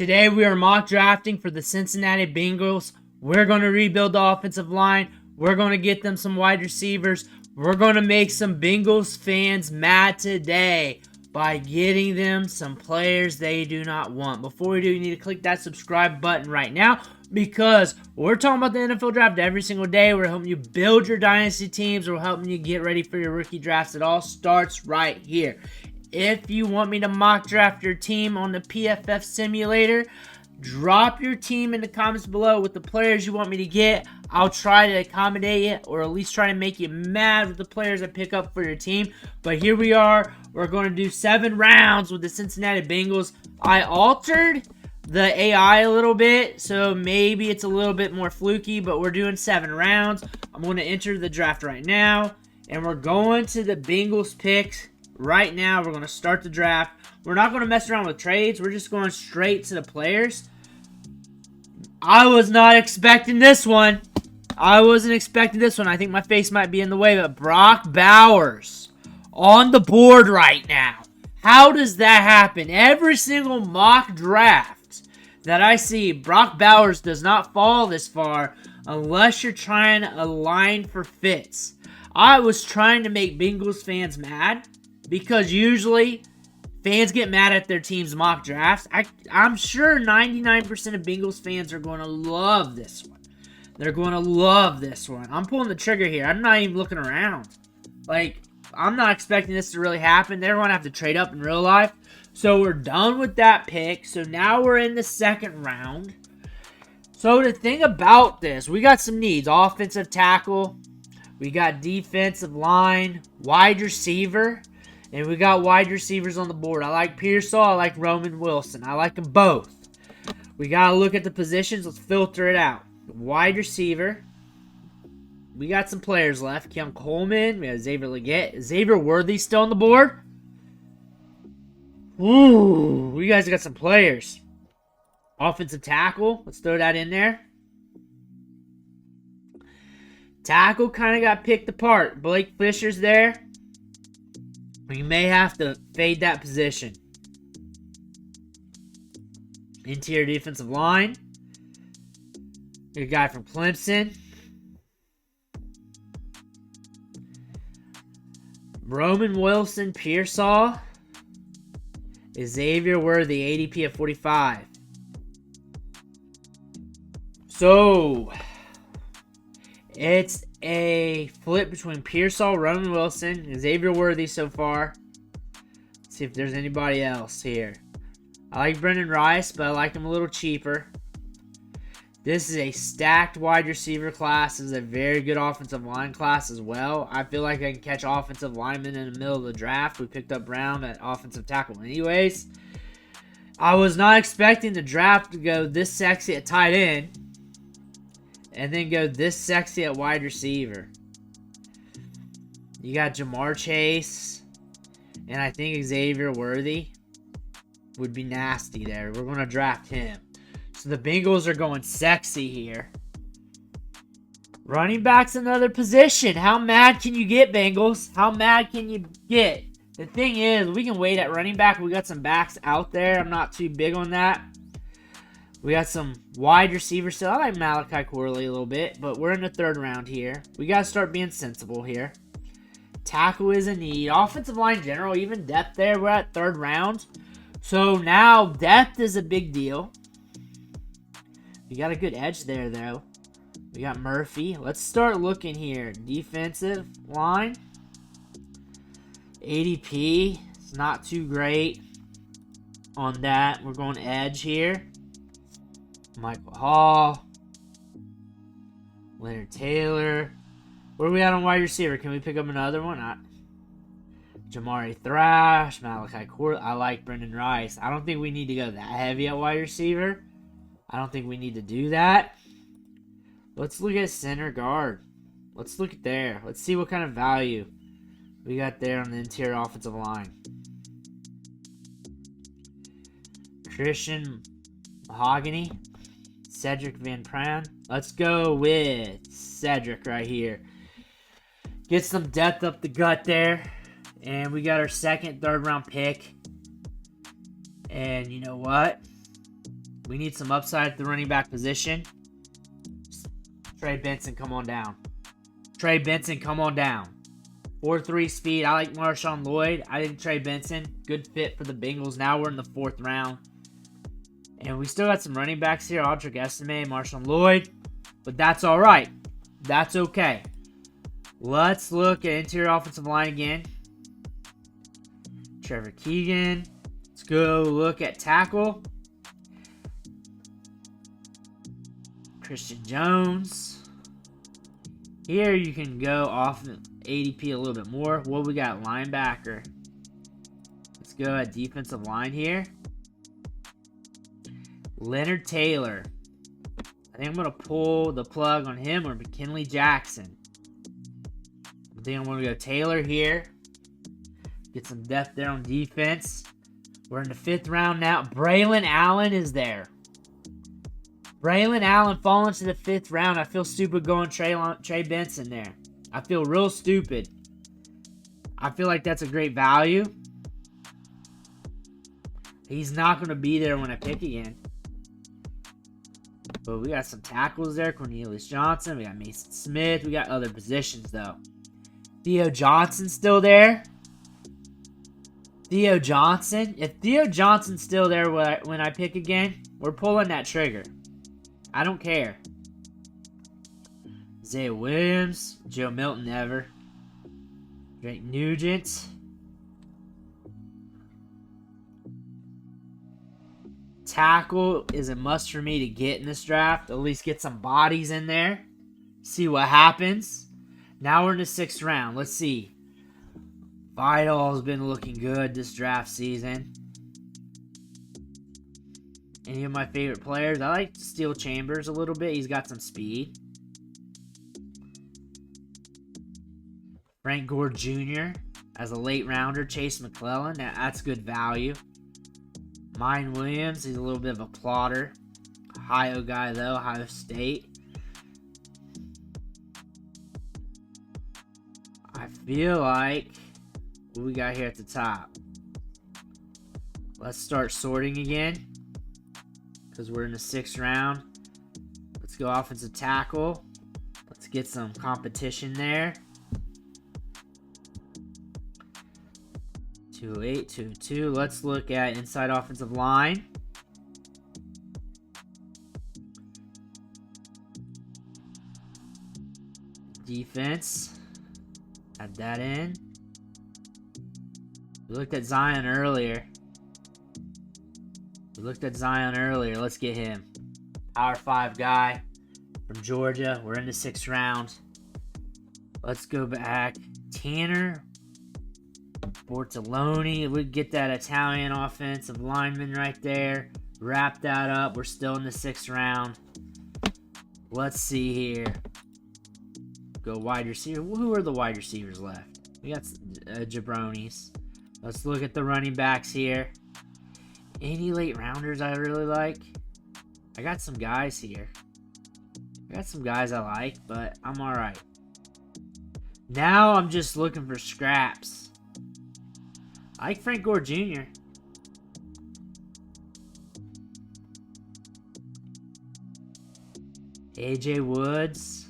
Today we are mock drafting for the Cincinnati Bengals. We're going to rebuild the offensive line. We're going to get them some wide receivers. We're going to make some Bengals fans mad today by getting them some players they do not want. Before we do, you need to click that subscribe button right now because we're talking about the NFL draft every single day. We're helping you build your dynasty teams. We're helping you get ready for your rookie drafts. It all starts right here. If you want me to mock draft your team on the PFF simulator, drop your team in the comments below with the players you want me to get. I'll try to accommodate you, or at least try to make you mad with the players I pick up for your team. But here we are. We're going to do 7 rounds with the Cincinnati Bengals. I altered the AI a little bit, so maybe it's a little bit more fluky, but we're doing 7 rounds. I'm going to enter the draft right now, and we're going to the Bengals picks. Right now, we're going to start the draft. We're not going to mess around with trades. We're just going straight to the players. I was not expecting this one. I wasn't expecting this one. I think my face might be in the way, but Brock Bowers on the board right now. How does that happen? Every single mock draft that I see, Brock Bowers does not fall this far unless you're trying to align for fits. I was trying to make Bengals fans mad, because usually fans get mad at their team's mock drafts. I'm sure 99% of Bengals fans are going to love this one. They're going to love this one. I'm pulling the trigger here. I'm not even looking around. I'm not expecting this to really happen. They're going to have to trade up in real life. So we're done with that pick. So now we're in the second round. So the thing about this, we got some needs. Offensive tackle. We got defensive line. Wide receiver. And we got wide receivers on the board. I like Pearsall. I like Roman Wilson. I like them both. We got to look at the positions. Let's filter it out. Wide receiver. We got some players left. Keon Coleman. We have Xavier Legette. Xavier Worthy still on the board. Ooh, we guys got some players. Offensive tackle. Let's throw that in there. Tackle kind of got picked apart. Blake Fisher's there. We may have to fade that position. Interior defensive line. A guy from Clemson. Roman Wilson, Pearsall. Xavier Worthy, ADP of 45. So, it's a flip between Pearsall, Roman Wilson, Xavier Worthy so far. Let's see if there's anybody else here. I like Brendan Rice, but I like him a little cheaper. This is a stacked wide receiver class. This is a very good offensive line class as well. I feel like I can catch offensive linemen in the middle of the draft. We picked up Brown at offensive tackle anyways. I was not expecting the draft to go this sexy at tight end and then go this sexy at wide receiver. You got Jamar Chase, and I think Xavier Worthy would be nasty there. We're going to draft him. So the Bengals are going sexy here. Running back's another position. How mad can you get, Bengals? How mad can you get? The thing is, we can wait at running back. We got some backs out there. I'm not too big on that. We got some wide receivers still. I like Malachi Corley a little bit, but we're in the third round here. We got to start being sensible here. Tackle is a need. Offensive line general, even depth there. We're at third round. So now depth is a big deal. We got a good edge there, though. We got Murphy. Let's start looking here. Defensive line. ADP is not too great on that. We're going edge here. Michael Hall. Leonard Taylor. Where are we at on wide receiver? Can we pick up another one? Jamari Thrash. Malachi Court. I like Brendan Rice. I don't think we need to go that heavy at wide receiver. I don't think we need to do that. Let's look at center guard. Let's look at there. Let's see what kind of value we got there on the interior offensive line. Christian Mahogany. Cedric Van Pran. Let's go with Cedric right here. Get some depth up the gut there. And we got our second, third round pick. And you know what? We need some upside at the running back position. Trey Benson, come on down. Trey Benson, come on down. 4.3 speed. I like Marshawn Lloyd. I think Trey Benson, good fit for the Bengals. Now we're in the 4th round. And we still got some running backs here. Audric Estime, Marshawn Lloyd. But that's all right. That's okay. Let's look at interior offensive line again. Trevor Keegan. Let's go look at tackle. Christian Jones. Here you can go off ADP a little bit more. What we got? Linebacker. Let's go at defensive line here. Leonard Taylor. I think I'm going to pull the plug on him or McKinley Jackson. I think I'm going to go Taylor here. Get some depth there on defense. We're in the 5th round now. Braylon Allen is there. Braylon Allen falling to the 5th round. I feel stupid going Trey Benson there. I feel real stupid. I feel like that's a great value. He's not going to be there when I pick again. But we got some tackles there. Cornelius Johnson. We got Mason Smith. We got other positions, though. Theo Johnson still there. Theo Johnson. If Theo Johnson's still there when I pick again, we're pulling that trigger. I don't care. Isaiah Williams. Joe Milton, never. Drake Nugent. Tackle is a must for me to get in this draft. At least get some bodies in there. See what happens. Now we're in the 6th round. Let's see. Vidal's been looking good this draft season. Any of my favorite players? I like Steel Chambers a little bit. He's got some speed. Frank Gore Jr. as a late rounder. Chase McClellan. That's good value. Mine Williams. He's a little bit of a plotter. Ohio guy, though. Ohio State. I feel like what we got here at the top. Let's start sorting again. Because we're in the 6th round. Let's go offensive tackle. Let's get some competition there. 208, 202. Let's look at inside offensive line. Defense. Add that in. We looked at Zion earlier. Let's get him. Power 5 guy from Georgia. We're in the 6th round. Let's go back. Tanner Bortoloni. We get that Italian offensive lineman right there. Wrap that up. We're still in the 6th round. Let's see here. Go wide receiver. Who are the wide receivers left? We got jabronis. Let's look at the running backs here. Any late rounders I really like? I got some guys here. I got some guys I like, but I'm alright. Now I'm just looking for scraps. I like Frank Gore Jr. AJ Woods.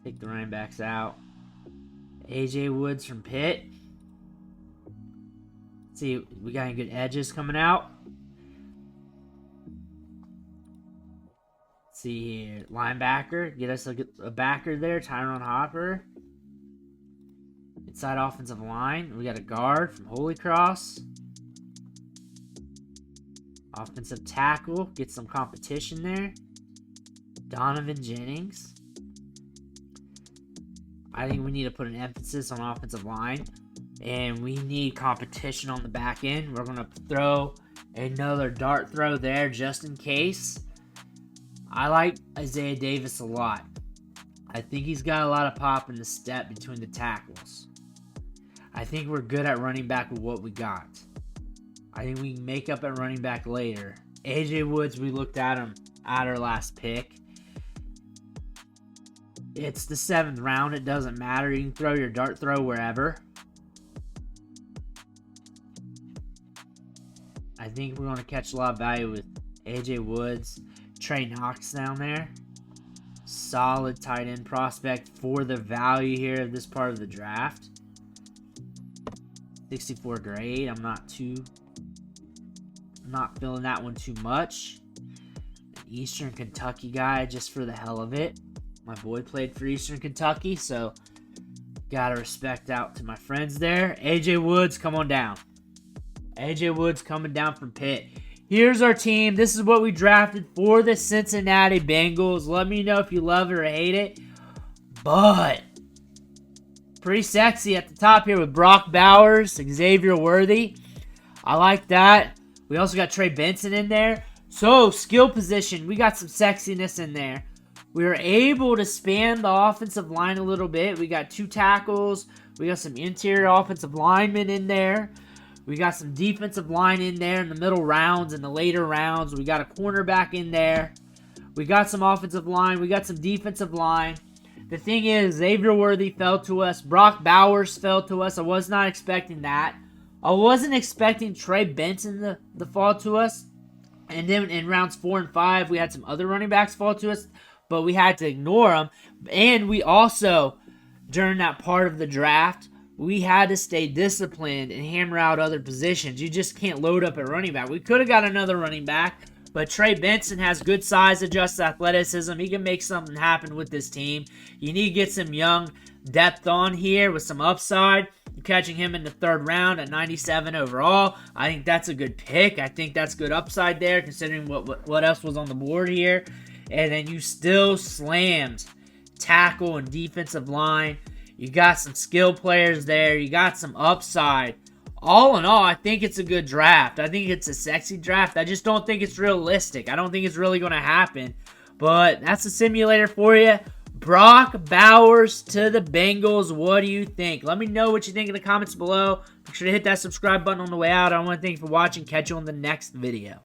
Take the running backs out. AJ Woods from Pitt. See, we got any good edges coming out. Let's see here. Linebacker. Get us a backer there. Tyrone Hopper. Inside offensive line. We got a guard from Holy Cross. Offensive tackle. Get some competition there. Donovan Jennings. I think we need to put an emphasis on offensive line. And we need competition on the back end. We're going to throw another dart throw there just in case. I like Isaiah Davis a lot. I think he's got a lot of pop in the step between the tackles. I think we're good at running back with what we got. I think we can make up at running back later. AJ Woods, we looked at him at our last pick. It's the 7th round. It doesn't matter. You can throw your dart throw wherever. I think we're going to catch a lot of value with AJ Woods, Trey Knox down there. Solid tight end prospect for the value here of this part of the draft. 64 grade. I'm not feeling that one too much. An Eastern Kentucky guy just for the hell of it. My boy played for Eastern Kentucky, so gotta respect out to my friends there. AJ Woods, come on down. AJ Woods coming down from Pitt. Here's our team. This is what we drafted for the Cincinnati Bengals. Let me know if you love it or hate it. But pretty sexy at the top here with Brock Bowers, Xavier Worthy. I like that. We also got Trey Benson in there. So, skill position. We got some sexiness in there. We were able to span the offensive line a little bit. We got 2 tackles. We got some interior offensive linemen in there. We got some defensive line in there in the middle rounds and the later rounds. We got a cornerback in there. We got some offensive line. We got some defensive line. The thing is, Xavier Worthy fell to us. Brock Bowers fell to us. I was not expecting that. I wasn't expecting Trey Benson to fall to us. And then in rounds 4 and 5, we had some other running backs fall to us, but we had to ignore them. And we also, during that part of the draft, we had to stay disciplined and hammer out other positions. You just can't load up at running back. We could have got another running back, but Trey Benson has good size, adjusted athleticism. He can make something happen with this team. You need to get some young depth on here with some upside. You're catching him in the 3rd round at 97 overall. I think that's a good pick. I think that's good upside there considering what else was on the board here. And then you still slammed tackle and defensive line. You got some skill players there. You got some upside. All in all, I think it's a good draft. I think it's a sexy draft. I just don't think it's realistic. I don't think it's really going to happen. But that's a simulator for you. Brock Bowers to the Bengals. What do you think? Let me know what you think in the comments below. Make sure to hit that subscribe button on the way out. I want to thank you for watching. Catch you on the next video.